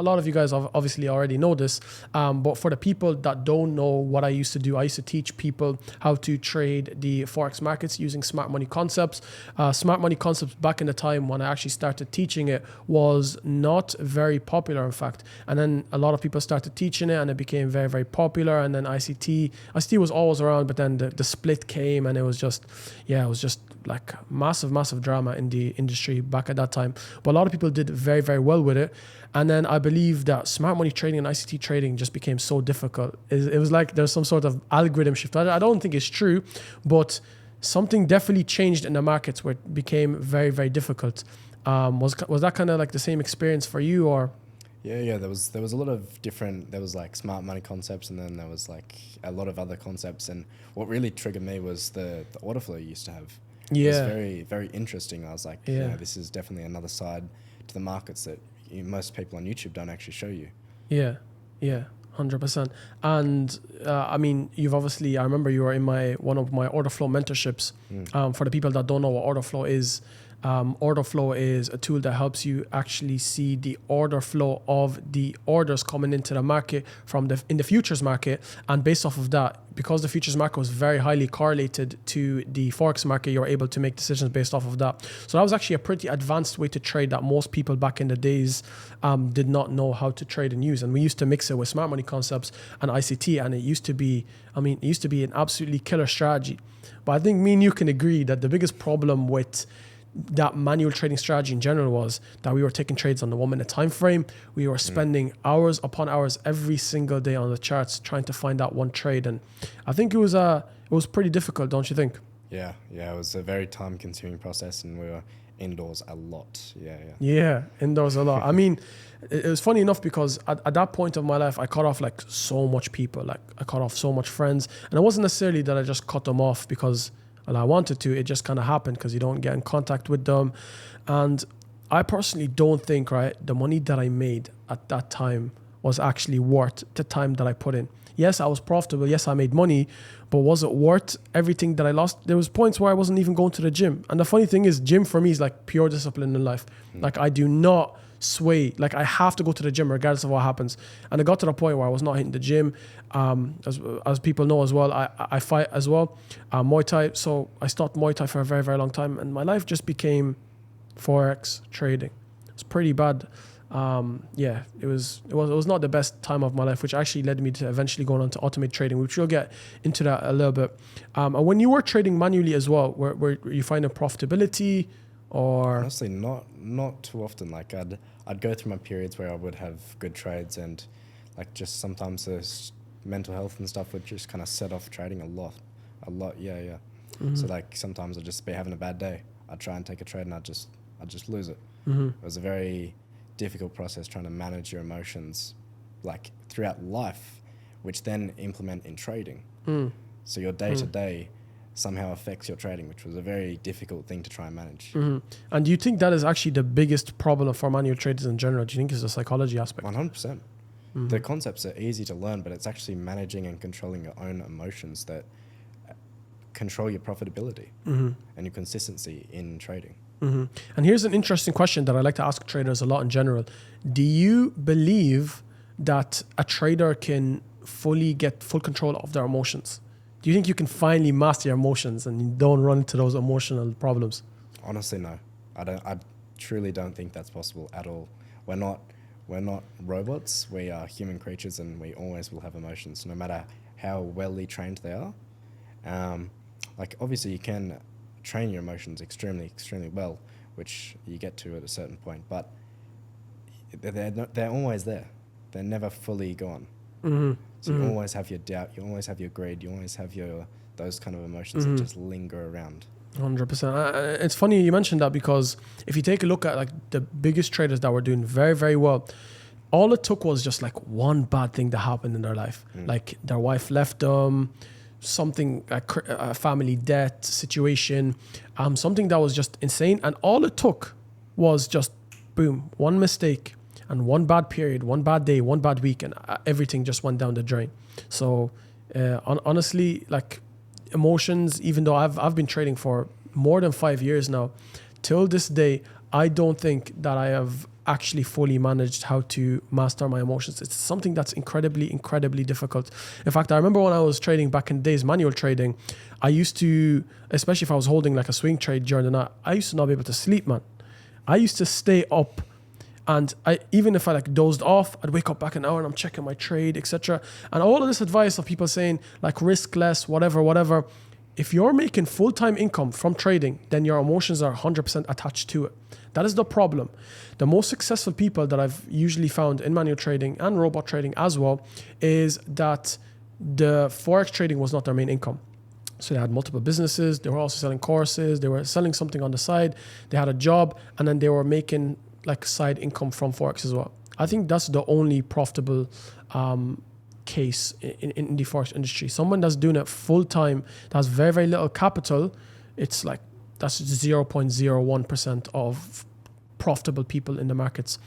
a lot of you guys obviously already know this, but for the people that don't know what I used to do, I used to teach people how to trade the Forex markets using smart money concepts. Smart money concepts back in the time when I actually started teaching it was not very popular, in fact. And then a lot of people started teaching it and it became very, very popular. And then ICT was always around, but then the split came and it was just like massive drama in the industry back at that time. But a lot of people did very, very well with it. And then I believe that smart money trading and ICT trading just became so difficult. It was like there's some sort of algorithm shift. I don't think it's true, but something definitely changed in the markets where it became very, very difficult. Was that kind of like the same experience for you, or? Yeah. There was a lot of different. There was like smart money concepts, and then there was like a lot of other concepts. And what really triggered me was the order flow you used to have. Yeah. It was very, very interesting. I was like, this is definitely another side to the markets that most people on YouTube don't actually show you. Yeah, 100%. And I mean, I remember you were in one of my order flow mentorships. For the people that don't know what order flow is a tool that helps you actually see the order flow of the orders coming into the market in the futures market. And based off of that, because the futures market was very highly correlated to the Forex market, you're able to make decisions based off of that. So that was actually a pretty advanced way to trade that most people back in the days did not know how to trade and use. And we used to mix it with smart money concepts and ICT, and it used to be an absolutely killer strategy. But I think me and you can agree that the biggest problem with that manual trading strategy in general was that we were taking trades on the 1 minute time frame. We were spending hours upon hours every single day on the charts trying to find that one trade, and I think it was pretty difficult, don't you think? Yeah, it was a very time consuming process, and we were indoors a lot. Yeah, indoors a lot. I mean, it was funny enough because at that point of my life, I cut off like so much people, like I cut off so much friends, and it wasn't necessarily that I just cut them off because I wanted to. It just kind of happened because you don't get in contact with them. And I personally don't think, the money that I made at that time was actually worth the time that I put in. Yes, I was profitable. Yes, I made money, but was it worth everything that I lost? There was points where I wasn't even going to the gym. And the funny thing is, gym for me is like pure discipline in life. Like I do not sway. Like I have to go to the gym regardless of what happens. And it got to the point where I was not hitting the gym. As people know as well, I fight as well, Muay Thai. So I stopped Muay Thai for a very, very long time, and my life just became Forex trading. It's pretty bad. It was not the best time of my life, which actually led me to eventually going on to automate trading, which we'll get into that a little bit. And when you were trading manually as well, were you finding profitability? Or honestly, not too often. Like I'd go through my periods where I would have good trades, and like just sometimes the mental health and stuff would just kind of set off trading a lot. Yeah. Mm-hmm. So like sometimes I'd just be having a bad day. I'd try and take a trade and I'd just lose it. Mm-hmm. It was a very difficult process trying to manage your emotions like throughout life, which then implement in trading. So your day to day somehow affects your trading, which was a very difficult thing to try and manage. And do you think that is actually the biggest problem for manual traders in general? Do you think it's a psychology aspect? 100%. The concepts are easy to learn, but it's actually managing and controlling your own emotions that control your profitability and your consistency in trading. And here's an interesting question that I like to ask traders a lot in general. Do you believe that a trader can get full control of their emotions? Do you think you can finally master your emotions and you don't run into those emotional problems? Honestly, no. I truly don't think that's possible at all. We're not robots. We are human creatures, and we always will have emotions, no matter how well trained they are. Like obviously you can train your emotions extremely well, which you get to at a certain point, but they're always there. They're never fully gone. So you always have your doubt, you always have your greed, you always have those kind of emotions that just linger around. 100%. It's funny you mentioned that, because if you take a look at like the biggest traders that were doing very, very well, all it took was just like one bad thing that happened in their life. Like their wife left them, something like a family debt situation, something that was just insane. And all it took was just boom, one mistake and one bad period, one bad day, one bad week, and everything just went down the drain. So honestly, like emotions, even though I've been trading for more than 5 years now, till this day, I don't think that I have actually fully managed how to master my emotions. It's something that's incredibly difficult. In fact, I remember when I was trading back in the days, manual trading, I used to, especially if I was holding like a swing trade during the night, I used to not be able to sleep, man. I used to stay up, and even if I like dozed off, I'd wake up back an hour and I'm checking my trade, etc. And all of this advice of people saying like risk less, whatever. If you're making full-time income from trading, then your emotions are 100% attached to it. That is the problem. The most successful people that I've usually found in manual trading and robot trading as well is that the Forex trading was not their main income. So they had multiple businesses. They were also selling courses. They were selling something on the side. They had a job, and then they were making like side income from Forex as well. I think that's the only profitable case in the Forex industry. Someone that's doing it full time, that has very little capital, it's like that's 0.01% of profitable people in the markets.